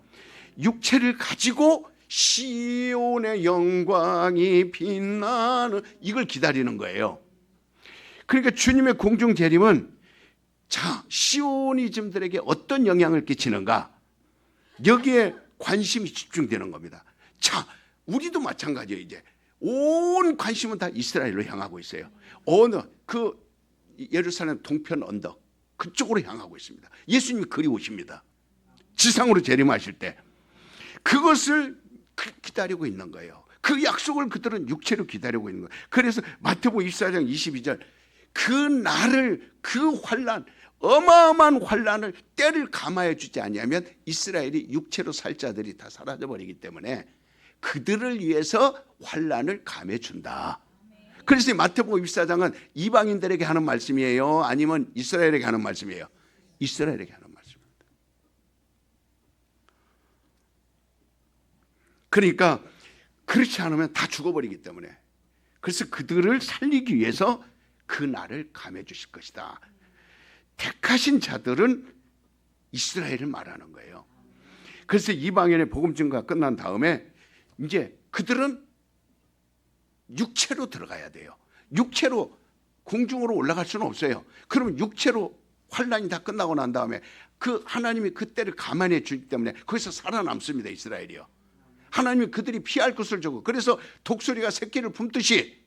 육체를 가지고 시온의 영광이 빛나는, 이걸 기다리는 거예요. 그러니까 주님의 공중 재림은 자, 시오니즘들에게 어떤 영향을 끼치는가, 여기에 관심이 집중되는 겁니다. 자, 우리도 마찬가지예요. 이제 온 관심은 다 이스라엘로 향하고 있어요. 어느 그 예루살렘 동편 언덕 그쪽으로 향하고 있습니다. 예수님이 그리 오십니다. 지상으로 재림하실 때 그것을 기다리고 있는 거예요. 그 약속을 그들은 육체로 기다리고 있는 거예요. 그래서 마태복음 24장 22절, 그 날을, 그 환란, 어마어마한 환란을, 때를 감화해 주지 아니하면 이스라엘이 육체로 살 자들이 다 사라져 버리기 때문에 그들을 위해서 환란을 감해 준다. 그래서 마태복음 24장은 이방인들에게 하는 말씀이에요, 아니면 이스라엘에게 하는 말씀이에요? 이스라엘에게 하는 말씀입니다. 그러니까 그렇지 않으면 다 죽어버리기 때문에, 그래서 그들을 살리기 위해서 그 날을 감해 주실 것이다. 택하신 자들은 이스라엘을 말하는 거예요. 그래서 이방인의 복음 증거가 끝난 다음에 이제 그들은 육체로 들어가야 돼요. 육체로 공중으로 올라갈 수는 없어요. 그러면 육체로 환란이 다 끝나고 난 다음에 그 하나님이 그때를 감안해 주기 때문에 거기서 살아남습니다. 이스라엘이요. 하나님이 그들이 피할 것을 주고, 그래서 독수리가 새끼를 품듯이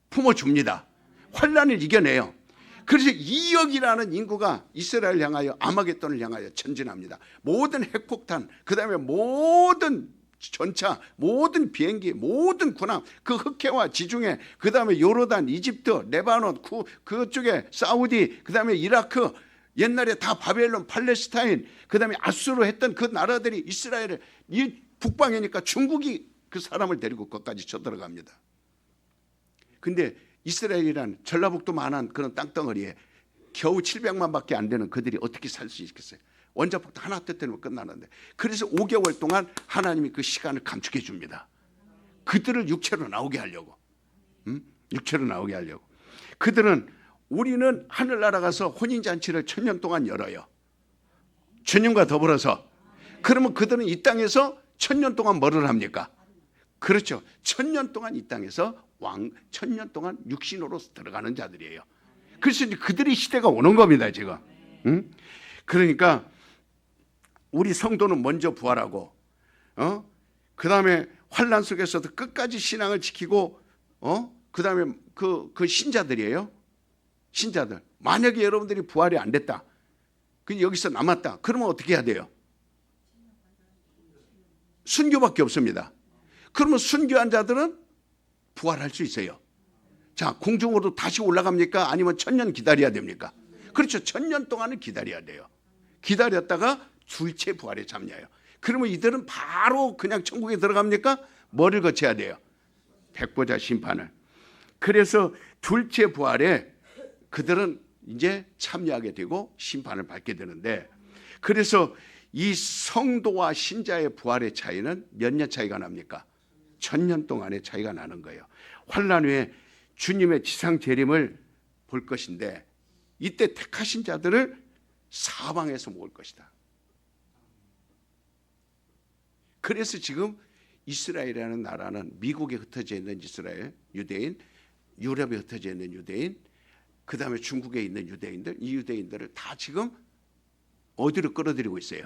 품어줍니다. 환란을 이겨내요. 그래서 2억이라는 인구가 이스라엘 향하여, 아마겟돈을 향하여 전진합니다. 모든 핵폭탄, 그 다음에 모든 전차, 모든 비행기, 모든 군함, 그 흑해와 지중해, 그 다음에 요르단, 이집트, 레바논, 그쪽에 사우디, 그 다음에 이라크, 옛날에 다 바벨론, 팔레스타인, 그 다음에 아수르 했던 그 나라들이 이스라엘을, 이 북방이니까 중국이 그 사람을 데리고 거기까지 쳐들어갑니다. 근데 이스라엘이란 전라북도만한 그런 땅덩어리에 겨우 700만밖에 안 되는 그들이 어떻게 살 수 있겠어요? 원자폭탄 하나 터뜨리면 끝나는데, 그래서 5개월 동안 하나님이 그 시간을 감축해 줍니다. 그들을 육체로 나오게 하려고, 육체로 나오게 하려고. 그들은, 우리는 하늘나라 가서 혼인잔치를 1000년 동안 열어요. 주님과 더불어서. 그러면 그들은 이 땅에서 1000년 동안 뭐를 합니까? 그렇죠. 1000년 동안 이 땅에서 1000년 동안 육신으로 들어가는 자들이에요. 그래서 이제 그들의 시대가 오는 겁니다, 지금. 그러니까 우리 성도는 먼저 부활하고, 그 다음에 환란 속에서도 끝까지 신앙을 지키고, 그 다음에 그 신자들이에요. 신자들. 만약에 여러분들이 부활이 안 됐다, 근데 여기서 남았다, 그러면 어떻게 해야 돼요? 순교밖에 없습니다. 그러면 순교한 자들은 부활할 수 있어요. 자, 공중으로 다시 올라갑니까? 아니면 1000년 기다려야 됩니까? 그렇죠. 1000년 동안은 기다려야 돼요. 기다렸다가 둘째 부활에 참여해요. 그러면 이들은 바로 그냥 천국에 들어갑니까? 뭐를 거쳐야 돼요? 백보자 심판을. 그래서 둘째 부활에 그들은 이제 참여하게 되고 심판을 받게 되는데, 그래서 이 성도와 신자의 부활의 차이는 몇 년 차이가 납니까? 1000년 동안의 차이가 나는 거예요. 환난 후에 주님의 지상 재림을 볼 것인데, 이때 택하신 자들을 사방에서 모을 것이다. 그래서 지금 이스라엘이라는 나라는 미국에 흩어져 있는 이스라엘 유대인, 유럽에 흩어져 있는 유대인, 그 다음에 중국에 있는 유대인들, 이 유대인들을 다 지금 어디로 끌어들이고 있어요?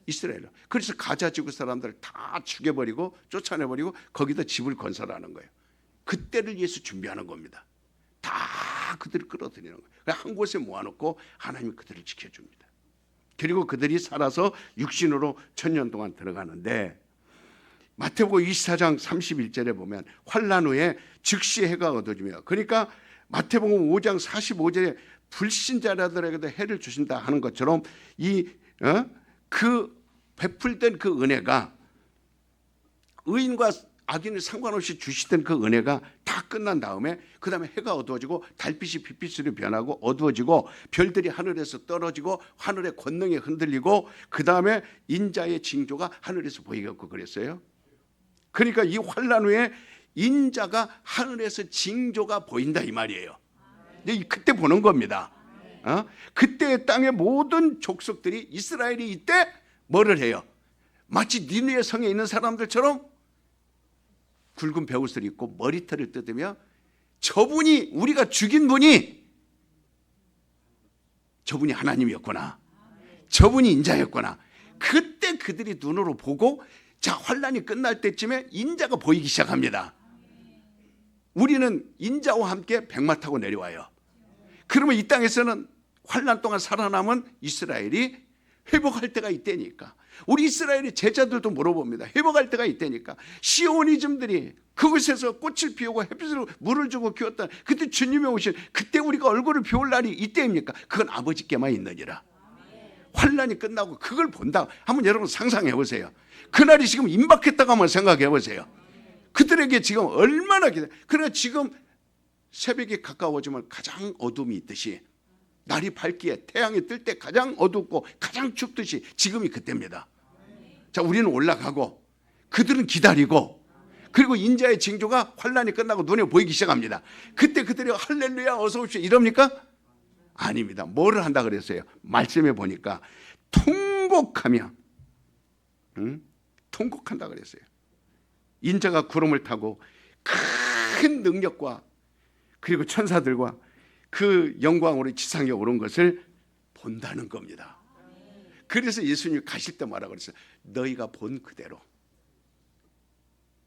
이스라엘로. 그래서 가자 지구 사람들을 다 죽여버리고 쫓아내버리고 거기다 집을 건설하는 거예요. 그때를 위해서 준비하는 겁니다. 다 그들을 끌어들이는 거예요. 한 곳에 모아놓고 하나님이 그들을 지켜줍니다. 그리고 그들이 살아서 육신으로 1000년 동안 들어가는데, 마태복음 24장 31절에 보면 환난 후에 즉시 해가 어두워지며, 그러니까 마태복음 5장 45절에 불신자들에게도 해를 주신다 하는 것처럼 그 베풀던 그 은혜가, 의인과 악인을 상관없이 주시던 그 은혜가 다 끝난 다음에 그 다음에 해가 어두워지고 달빛이 빛빛으로 변하고 어두워지고 별들이 하늘에서 떨어지고 하늘의 권능이 흔들리고 그 다음에 인자의 징조가 하늘에서 보이고 그랬어요. 그러니까 이 환난 후에 인자가 하늘에서 징조가 보인다 이 말이에요. 그때 보는 겁니다. 그때 땅의 모든 족속들이, 이스라엘이 이때 뭐를 해요? 마치 니느웨 성에 있는 사람들처럼 굵은 베옷을 입고 머리털을 뜯으며, 저분이, 우리가 죽인 분이 저분이 하나님이었구나, 저분이 인자였구나. 그때 그들이 눈으로 보고, 자, 환난이 끝날 때쯤에 인자가 보이기 시작합니다. 우리는 인자와 함께 백마 타고 내려와요. 그러면 이 땅에서는 환난 동안 살아남은 이스라엘이 회복할 때가 있다니까. 우리 이스라엘의 제자들도 물어봅니다. 회복할 때가 있다니까. 시오니즘들이 그곳에서 꽃을 피우고 햇빛으로 물을 주고 키웠다. 그때 주님이 오신, 그때 우리가 얼굴을 비울 날이 이때입니까? 그건 아버지께만 있느니라. 환난이 끝나고 그걸 본다. 한번 여러분 상상해 보세요. 그날이 지금 임박했다고 한번 생각해 보세요. 그들에게 지금 얼마나 기다. 그러나 지금 새벽이 가까워지면 가장 어둠이 있듯이, 날이 밝기에 태양이 뜰 때 가장 어둡고 가장 춥듯이 지금이 그때입니다. 자, 우리는 올라가고 그들은 기다리고, 그리고 인자의 징조가 환난이 끝나고 눈에 보이기 시작합니다. 그때 그들이 할렐루야 어서 오십시오 이럽니까? 아닙니다. 뭐를 한다 그랬어요? 말씀에 보니까 통곡하며, 통곡한다 그랬어요. 인자가 구름을 타고 큰 능력과 그리고 천사들과 그 영광으로 지상에 오른 것을 본다는 겁니다. 그래서 예수님이 가실 때 뭐라고 그랬어요? 너희가 본 그대로.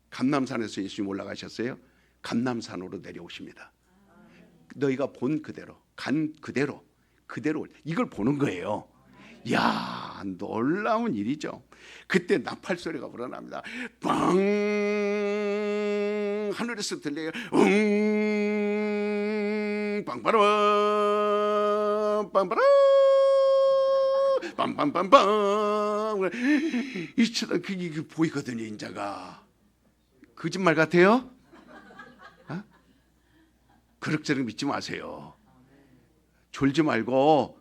감람산에서 예수님 올라가셨어요. 감람산으로 내려오십니다. 너희가 본 그대로, 간 그대로, 그대로 이걸 보는 거예요. 이야, 놀라운 일이죠. 그때 나팔 소리가 불어납니다. 빵, 하늘에서 들려요. 빵빠라, 빵빠라, 빵빵빵빵. 이처럼 그게 보이거든요. 인자가. 거짓말 같아요? 그럭저럭 믿지 마세요. 졸지 말고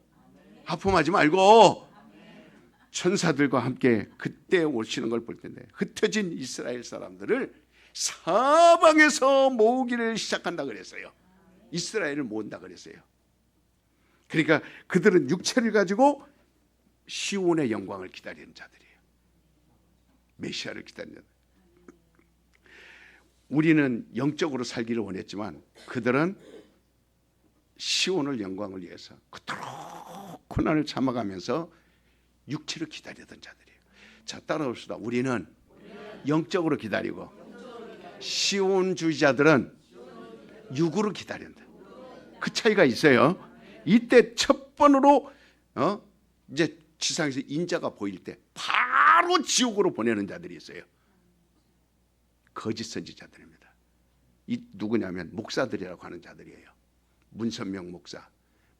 하품하지 말고 천사들과 함께 그때 오시는 걸 볼 텐데, 흩어진 이스라엘 사람들을 사방에서 모으기를 시작한다 그랬어요. 이스라엘을 모은다 그랬어요. 그러니까 그들은 육체를 가지고 시온의 영광을 기다리는 자들이에요. 메시아를 기다리는 자들. 우리는 영적으로 살기를 원했지만 그들은 시온을 영광을 위해서 그토록 고난을 참아가면서 육체를 기다리던 자들이에요. 자, 따라옵시다. 우리는 영적으로 기다리고 시온주의자들은 육으로 기다린다. 그 차이가 있어요. 이때 첫 번으로 이제 지상에서 인자가 보일 때 바로 지옥으로 보내는 자들이 있어요. 거짓 선지자들입니다. 이 누구냐면 목사들이라고 하는 자들이에요. 문선명 목사,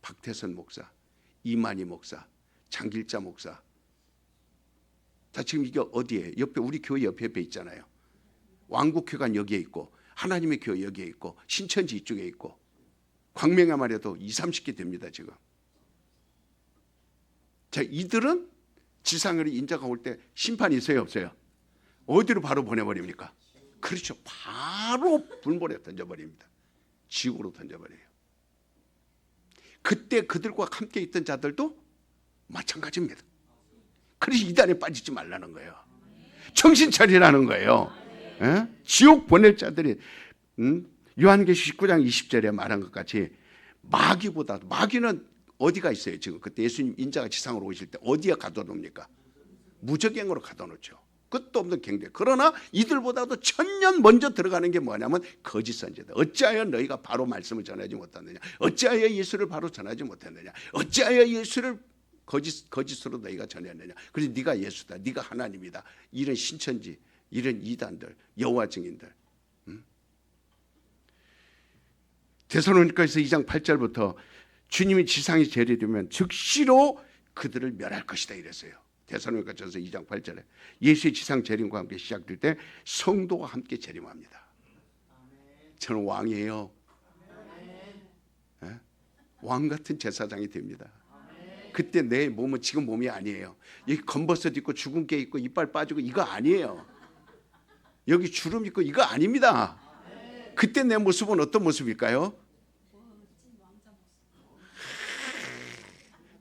박태선 목사, 이만희 목사, 장길자 목사, 자, 지금 이게 어디에? 옆에 우리 교회 옆에 있잖아요. 왕국회관 여기에 있고 하나님의 교회 여기에 있고 신천지 이쪽에 있고 광명에만 해도 20-30개 됩니다 지금. 자, 이들은 지상으로 인자가 올 때 심판이 있어요 없어요? 어디로 바로 보내버립니까? 그렇죠. 바로 불모래 던져버립니다. 지옥으로 던져버려요. 그때 그들과 함께 있던 자들도 마찬가지입니다. 그래서 이단에 빠지지 말라는 거예요. 정신 차리라는 거예요. 예? 지옥 보낼 자들이 요한계시록 19장 20절에 말한 것 같이 마귀보다, 마귀는 어디가 있어요? 지금 그때 예수님 인자가 지상으로 오실 때 어디에 가둬놓습니까? 무적행으로 가둬놓죠. 끝도 없는 경계. 그러나 이들보다도 1000년 먼저 들어가는 게 뭐냐면 거짓 선지자. 어찌하여 너희가 바로 말씀을 전하지 못했느냐? 어찌하여 예수를 바로 전하지 못했느냐? 어찌하여 예수를 거짓으로 너희가 전했느냐? 그래서 네가 예수다, 네가 하나님이다. 이런 신천지, 이런 이단들, 여호와 증인들. 데살로니가서 2장 8절부터 주님이 지상에 재림되면 즉시로 그들을 멸할 것이다 이랬어요. 데살로니가전서 2장 8절에 예수의 지상 재림과 함께 시작될 때 성도가 함께 재림합니다. 저는 왕이에요. 네? 왕 같은 제사장이 됩니다. 그때 내 몸은 지금 몸이 아니에요. 여기 검버섯 있고 죽은 게 있고 이빨 빠지고 이거 아니에요. 여기 주름 있고 이거 아닙니다. 그때 내 모습은 어떤 모습일까요?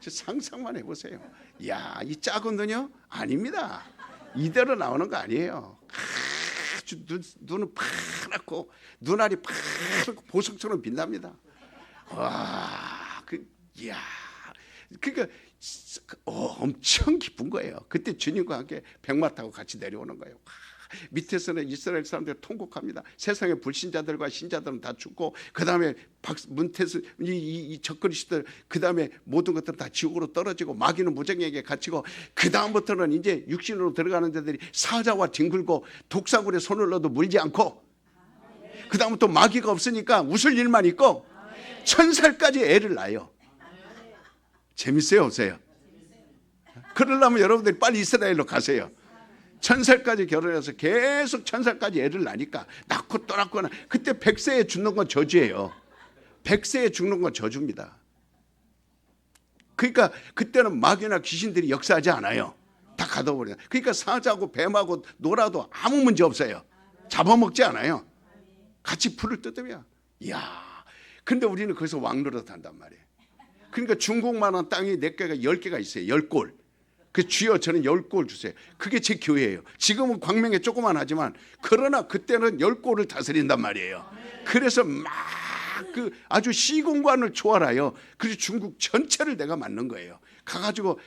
상상만 해보세요. 야, 이 작은 눈이요? 아닙니다. 이대로 나오는 거 아니에요. 아주 눈은 파랗고 눈알이 파랗고 보석처럼 빛납니다. 와, 그러니까 엄청 기쁜 거예요. 그때 주님과 함께 백마 타고 같이 내려오는 거예요. 밑에서는 이스라엘 사람들 통곡합니다. 세상의 불신자들과 신자들은 다 죽고 그 다음에 문태스 이 적그리스들 그 다음에 모든 것들은 다 지옥으로 떨어지고 마귀는 무정에게 갇히고 그 다음부터는 이제 육신으로 들어가는 자들이 사자와 뒹굴고 독사굴에 손을 넣어도 물지 않고 그 다음부터 마귀가 없으니까 웃을 일만 있고 1000살까지 애를 낳아요. 재밌어요 없어요? 그러려면 여러분들이 빨리 이스라엘로 가세요. 1000살까지 결혼해서 계속 1000살까지 애를 낳으니까 낳고 또 낳거나 그때 100세에 죽는 건 저주예요. 100세에 죽는 건 저주입니다. 그러니까 그때는 마귀나 귀신들이 역사하지 않아요. 다 가둬버려요. 그러니까 사자하고 뱀하고 놀아도 아무 문제 없어요. 잡아먹지 않아요. 같이 풀을 뜯으면 이야. 근데 우리는 거기서 왕노릇 한단 말이에요. 그러니까 중국만한 땅이 4개가 10개가 있어요. 10골. 그 주여 저는 10골 주세요. 그게 제 교회예요. 지금은 광명에 조그만 하지만 그러나 그때는 10골을 다스린단 말이에요. 그래서 막 그 아주 시공간을 초월하여 그래서 중국 전체를 내가 맡는 거예요. 가가지고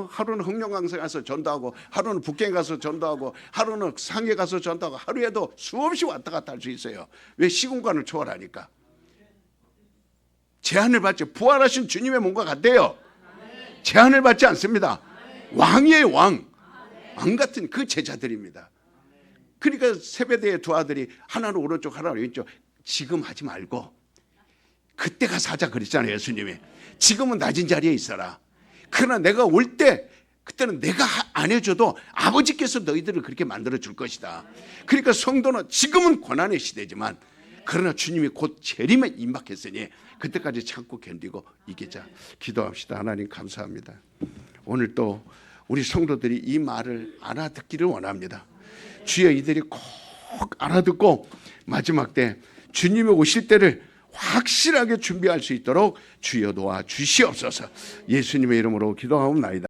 하루는 흑룡강사 가서 전도하고 하루는 북경 가서 전도하고 하루는 상해 가서 전도하고 하루에도 수없이 왔다 갔다 할 수 있어요. 왜? 시공간을 초월하니까. 제한을 받지. 부활하신 주님의 몸과 같대요. 제한을 받지 않습니다. 왕이에요. 왕 같은 그 제자들입니다. 그러니까 세베대의 두 아들이 하나는 오른쪽 하나는 왼쪽. 지금 하지 말고 그때 가서 하자 그랬잖아요. 예수님이. 지금은 낮은 자리에 있어라. 그러나 내가 올 때 그때는 내가 안 해줘도 아버지께서 너희들을 그렇게 만들어 줄 것이다. 그러니까 성도는 지금은 고난의 시대지만 그러나 주님이 곧 재림에 임박했으니 그때까지 참고 견디고 이기자. 기도합시다. 하나님 감사합니다. 오늘 또 우리 성도들이 이 말을 알아듣기를 원합니다. 주여 이들이 꼭 알아듣고 마지막 때 주님이 오실 때를 확실하게 준비할 수 있도록 주여 도와 주시옵소서. 예수님의 이름으로 기도하옵나이다.